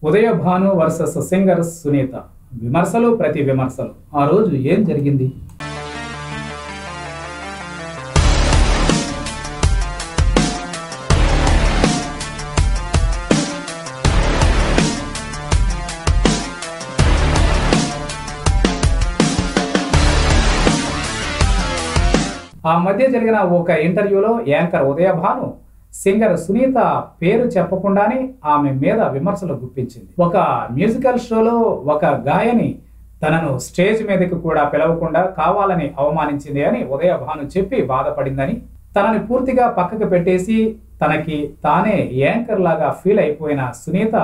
ఉదయ Bhanu versus singer Sunitha. విమర్శలు ప్రతి విమర్శలు. ఆ రోజు ఏం జరిగింది? ఆ మధ్య జరిగిన ఒక ఇంటర్వ్యూలో యాంకర్ ఉదయ భాను సింగర్ సునీత పేరు చెప్పకుండానే ఆమె మీద విమర్శలు గుప్పించింది. ఒక మ్యూజికల్ షోలో ఒక గాయని తనను స్టేజ్ మీదకి కూడా పిలవకుండా కావాలని అవమానించింది అని ఉదయ భాను చెప్పి బాధపడిందని, తనని పూర్తిగా పక్కకు పెట్టేసి తనకి తానే యాంకర్ లాగా ఫీల్ అయిపోయిన సునీత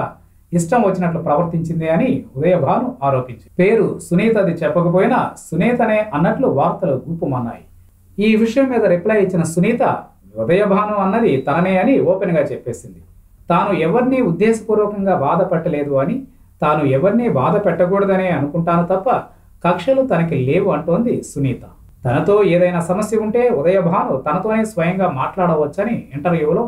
ఇష్టం వచ్చినట్లు ప్రవర్తించింది అని ఉదయ భాను ఆరోపించింది. పేరు సునీతది చెప్పకపోయినా సునీతనే అన్నట్లు వార్తలు గుప్పుమన్నాయి. ఈ విషయం మీద రిప్లై ఇచ్చిన సునీత ఉదయ భాను అన్నది తననే అని ఓపెన్ గా చెప్పేసింది. తాను ఎవరిని ఉద్దేశపూర్వకంగా బాధ పెట్టలేదు అని, తాను ఎవరిని బాధ పెట్టకూడదనే అనుకుంటాను తప్ప కక్షలు తనకి లేవు అంటోంది సునీత. తనతో ఏదైనా సమస్య ఉంటే ఉదయ భాను తనతోనే స్వయంగా మాట్లాడవచ్చని ఇంటర్వ్యూలో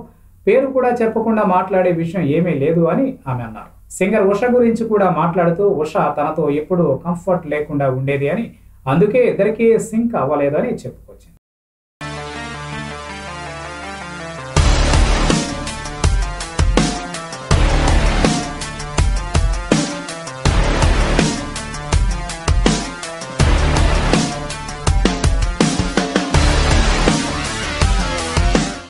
పేరు కూడా చెప్పకుండా మాట్లాడే విషయం ఏమీ లేదు అని ఆమె అన్నారు. సింగర్ ఉష గురించి కూడా మాట్లాడుతూ ఉష తనతో ఎప్పుడూ కంఫర్ట్ లేకుండా ఉండేది అని, అందుకే ఇద్దరికీ సింక్ అవ్వలేదని చెప్పుకొచ్చింది.